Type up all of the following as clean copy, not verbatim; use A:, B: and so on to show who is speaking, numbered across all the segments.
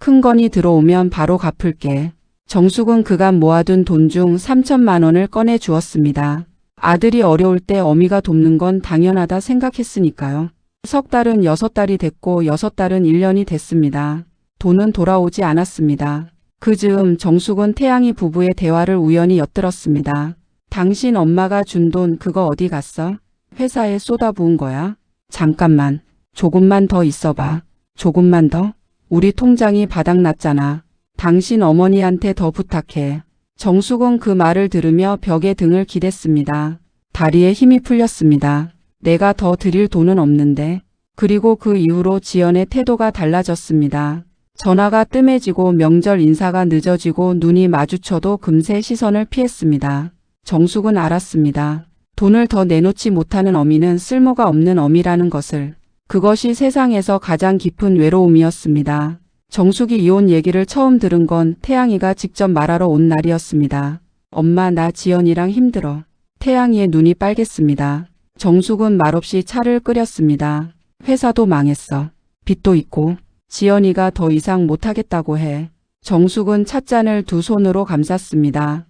A: 큰 건이 들어오면 바로 갚을게. 정숙은 그간 모아둔 돈 중 3천만 원을 꺼내 주었습니다. 아들이 어려울 때 어미가 돕는 건 당연하다 생각했으니까요. 석 달은 6달이 됐고 6달은 1년이 됐습니다. 돈은 돌아오지 않았습니다. 그 즈음 정숙은 태양이 부부의 대화를 우연히 엿들었습니다. 당신 엄마가 준 돈 그거 어디 갔어? 회사에 쏟아부은 거야? 잠깐만. 조금만 더 있어봐. 조금만 더? 우리 통장이 바닥났잖아. 당신 어머니한테 더 부탁해. 정숙은 그 말을 들으며 벽에 등을 기댔습니다. 다리에 힘이 풀렸습니다. 내가 더 드릴 돈은 없는데. 그리고 그 이후로 지연의 태도가 달라졌습니다. 전화가 뜸해지고 명절 인사가 늦어지고 눈이 마주쳐도 금세 시선을 피했습니다. 정숙은 알았습니다. 돈을 더 내놓지 못하는 어미는 쓸모가 없는 어미라는 것을. 그것이 세상에서 가장 깊은 외로움이었습니다. 정숙이 이혼 얘기를 처음 들은 건 태양이가 직접 말하러 온 날이었습니다. 엄마 나 지연이랑 힘들어. 태양이의 눈이 빨갰습니다. 정숙은 말없이 차를 끓였습니다. 회사도 망했어. 빚도 있고 지연이가 더 이상 못하겠다고 해. 정숙은 찻잔을 두 손으로 감쌌습니다.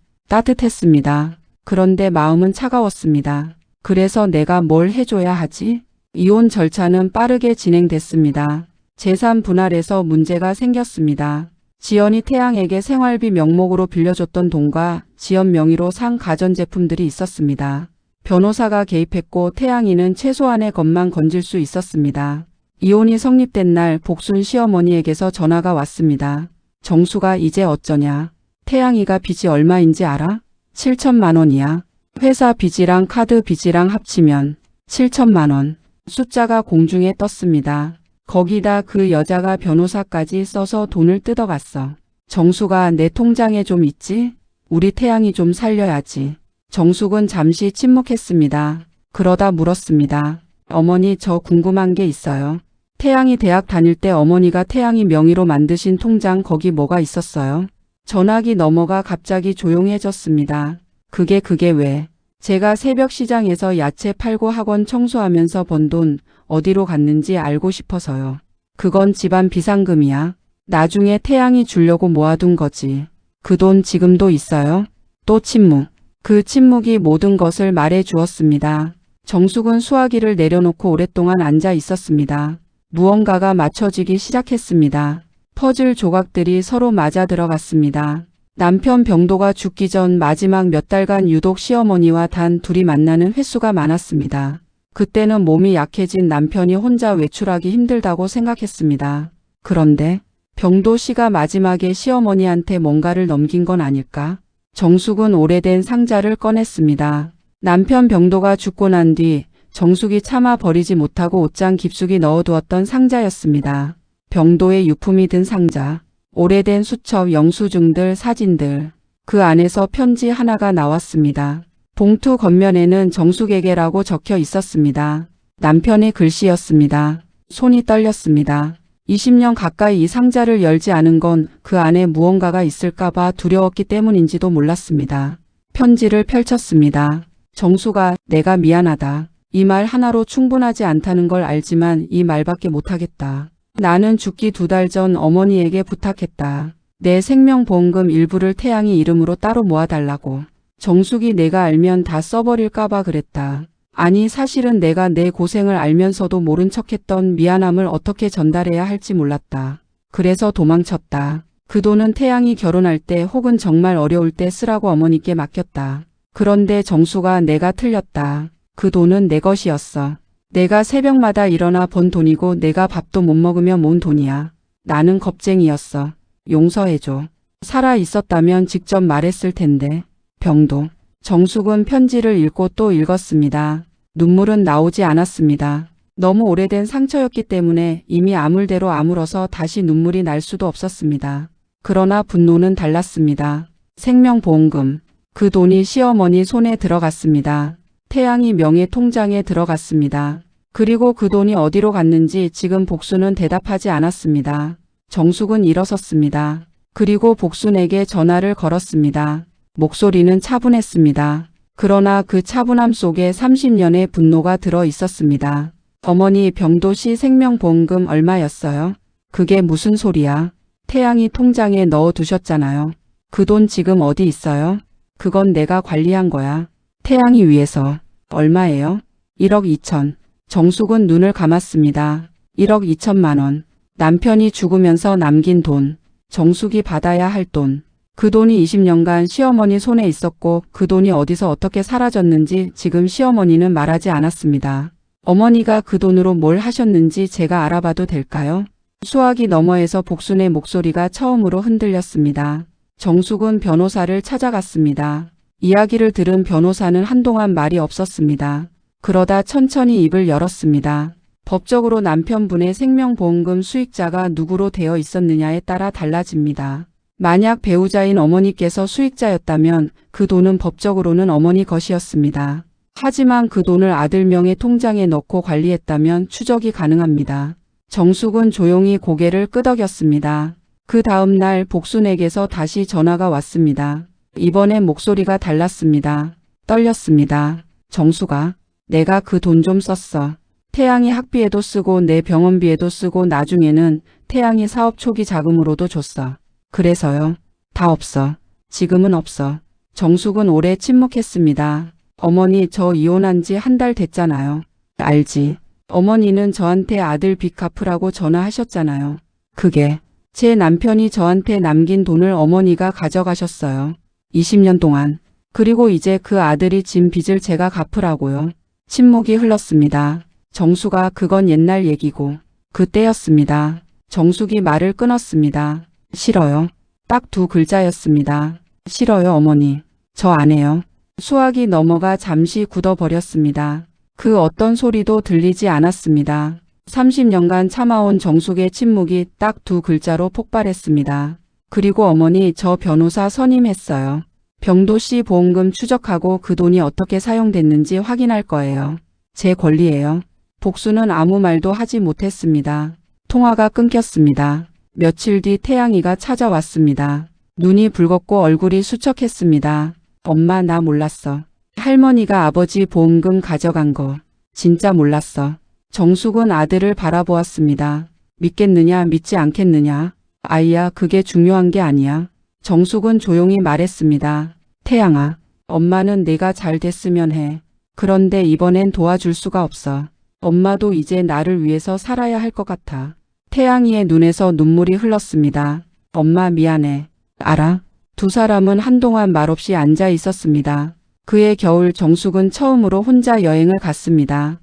A: 따뜻했습니다. 그런데 마음은 차가웠습니다. 그래서 내가 뭘 해줘야 하지? 이혼 절차는 빠르게 진행됐습니다. 재산 분할에서 문제가 생겼습니다. 지연이 태양에게 생활비 명목으로 빌려줬던 돈과 지연 명의로 산 가전제품들이 있었습니다. 변호사가 개입했고 태양이는 최소한의 것만 건질 수 있었습니다. 이혼이 성립된 날 복순 시어머니에게서 전화가 왔습니다. 정수가 이제 어쩌냐? 태양이가 빚이 얼마인지 알아? 7천만 원이야. 회사 빚이랑 카드 빚이랑 합치면 7천만 원. 숫자가 공중에 떴습니다. 거기다 그 여자가 변호사까지 써서 돈을 뜯어갔어. 정수가 내 통장에 좀 있지? 우리 태양이 좀 살려야지. 정숙은 잠시 침묵했습니다. 그러다 물었습니다. 어머니 저 궁금한 게 있어요. 태양이 대학 다닐 때 어머니가 태양이 명의로 만드신 통장 거기 뭐가 있었어요? 전화기 넘어가 갑자기 조용해졌습니다. 그게 왜? 제가 새벽 시장에서 야채 팔고 학원 청소하면서 번 돈 어디로 갔는지 알고 싶어서요. 그건 집안 비상금이야. 나중에 태양이 주려고 모아둔 거지. 그 돈 지금도 있어요? 또 침묵. 그 침묵이 모든 것을 말해 주었습니다. 정숙은 수화기를 내려놓고 오랫동안 앉아 있었습니다. 무언가가 맞춰지기 시작했습니다. 퍼즐 조각들이 서로 맞아 들어갔습니다. 남편 병도가 죽기 전 마지막 몇 달간 유독 시어머니와 단 둘이 만나는 횟수가 많았습니다. 그때는 몸이 약해진 남편이 혼자 외출하기 힘들다고 생각했습니다. 그런데 병도 씨가 마지막에 시어머니한테 뭔가를 넘긴 건 아닐까? 정숙은 오래된 상자를 꺼냈습니다. 남편 병도가 죽고 난 뒤 정숙이 차마 버리지 못하고 옷장 깊숙이 넣어두었던 상자였습니다. 병도의 유품이 든 상자. 오래된 수첩, 영수증들, 사진들. 그 안에서 편지 하나가 나왔습니다. 봉투 겉면에는 정숙에게라고 적혀 있었습니다. 남편의 글씨였습니다. 손이 떨렸습니다. 20년 가까이 이 상자를 열지 않은 건 그 안에 무언가가 있을까봐 두려웠기 때문인지도 몰랐습니다. 편지를 펼쳤습니다. 정수가 내가 미안하다. 이 말 하나로 충분하지 않다는 걸 알지만 이 말밖에 못하겠다. 나는 죽기 2달 전 어머니에게 부탁했다. 내 생명보험금 일부를 태양이 이름으로 따로 모아달라고. 정숙이 내가 알면 다 써버릴까봐 그랬다. 아니 사실은 내가 내 고생을 알면서도 모른 척했던 미안함을 어떻게 전달해야 할지 몰랐다. 그래서 도망쳤다. 그 돈은 태양이 결혼할 때 혹은 정말 어려울 때 쓰라고 어머니께 맡겼다. 그런데 정수가 내가 틀렸다. 그 돈은 내 것이었어. 내가 새벽마다 일어나 번 돈이고 내가 밥도 못 먹으며 모은 돈이야. 나는 겁쟁이였어. 용서해줘. 살아 있었다면 직접 말했을 텐데. 병도. 정숙은 편지를 읽고 또 읽었습니다. 눈물은 나오지 않았습니다. 너무 오래된 상처였기 때문에 이미 아물대로 아물어서 다시 눈물이 날 수도 없었습니다. 그러나 분노는 달랐습니다. 생명보험금. 그 돈이 시어머니 손에 들어갔습니다. 태양이 명의 통장에 들어갔습니다. 그리고 그 돈이 어디로 갔는지 지금 복순은 대답하지 않았습니다. 정숙은 일어섰습니다. 그리고 복순에게 전화를 걸었습니다. 목소리는 차분했습니다. 그러나 그 차분함 속에 30년의 분노가 들어 있었습니다. 어머니 병도 씨 생명보험금 얼마였어요? 그게 무슨 소리야? 태양이 통장에 넣어 두셨잖아요. 그 돈 지금 어디 있어요? 그건 내가 관리한 거야. 태양이 위해서. 얼마예요? 1억 2천. 정숙은 눈을 감았습니다. 1억 2천만 원. 남편이 죽으면서 남긴 돈. 정숙이 받아야 할 돈. 그 돈이 20년간 시어머니 손에 있었고 그 돈이 어디서 어떻게 사라졌는지 지금 시어머니는 말하지 않았습니다. 어머니가 그 돈으로 뭘 하셨는지 제가 알아봐도 될까요? 수화기 너머에서 복순의 목소리가 처음으로 흔들렸습니다. 정숙은 변호사를 찾아갔습니다. 이야기를 들은 변호사는 한동안 말이 없었습니다. 그러다 천천히 입을 열었습니다. 법적으로 남편분의 생명보험금 수익자가 누구로 되어 있었느냐에 따라 달라집니다. 만약 배우자인 어머니께서 수익자였다면 그 돈은 법적으로는 어머니 것이었습니다. 하지만 그 돈을 아들 명의 통장에 넣고 관리했다면 추적이 가능합니다. 정숙은 조용히 고개를 끄덕였습니다. 그 다음 날 복순에게서 다시 전화가 왔습니다. 이번엔 목소리가 달랐습니다. 떨렸습니다. 정숙아, 내가 그 돈 좀 썼어. 태양이 학비에도 쓰고 내 병원비에도 쓰고 나중에는 태양이 사업 초기 자금으로도 줬어. 그래서요. 다 없어. 지금은 없어. 정숙은 오래 침묵했습니다. 어머니, 저 이혼한 지 한 달 됐잖아요. 알지. 어머니는 저한테 아들 빚 갚으라고 전화하셨잖아요. 그게 제 남편이 저한테 남긴 돈을 어머니가 가져가셨어요. 20년 동안. 그리고 이제 그 아들이 진 빚을 제가 갚으라고요. 침묵이 흘렀습니다. 정숙아, 그건 옛날 얘기고 그때였습니다. 정숙이 말을 끊었습니다. 싫어요. 딱 두 글자였습니다. 싫어요, 어머니. 저 안 해요. 수화기 너머가 잠시 굳어버렸습니다. 그 어떤 소리도 들리지 않았습니다. 30년간 참아온 정숙의 침묵이 딱 두 글자로 폭발했습니다. 그리고 어머니, 저 변호사 선임했어요. 병도 씨 보험금 추적하고 그 돈이 어떻게 사용됐는지 확인할 거예요. 제 권리예요. 복수는 아무 말도 하지 못했습니다. 통화가 끊겼습니다. 며칠 뒤 태양이가 찾아왔습니다. 눈이 붉었고 얼굴이 수척했습니다. 엄마, 나 몰랐어. 할머니가 아버지 보험금 가져간 거 진짜 몰랐어. 정숙은 아들을 바라보았습니다. 믿겠느냐 믿지 않겠느냐. 아이야, 그게 중요한 게 아니야. 정숙은 조용히 말했습니다. 태양아, 엄마는 내가 잘 됐으면 해. 그런데 이번엔 도와줄 수가 없어. 엄마도 이제 나를 위해서 살아야 할 것 같아. 태양이의 눈에서 눈물이 흘렀습니다. 엄마, 미안해. 알아? 두 사람은 한동안 말없이 앉아 있었습니다. 그해 겨울 정숙은 처음으로 혼자 여행을 갔습니다.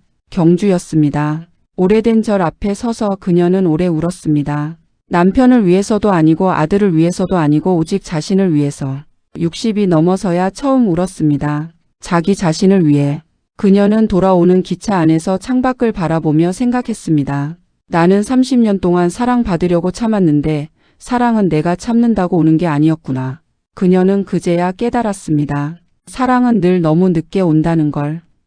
A: 경주였습니다. 오래된 절 앞에 서서 그녀는 오래 울었습니다. 남편을 위해서도 아니고 아들을 위해서도 아니고 오직 자신을 위해서. 60이 넘어서야 처음 울었습니다. 자기 자신을 위해. 그녀는 돌아오는 기차 안에서 창밖을 바라보며 생각했습니다. 나는 30년 동안 사랑받으려고 참았는데 사랑은 내가 참는다고 오는 게 아니었구나. 그녀는 그제야 깨달았습니다. 사랑은 늘 너무 늦게 온다는 걸.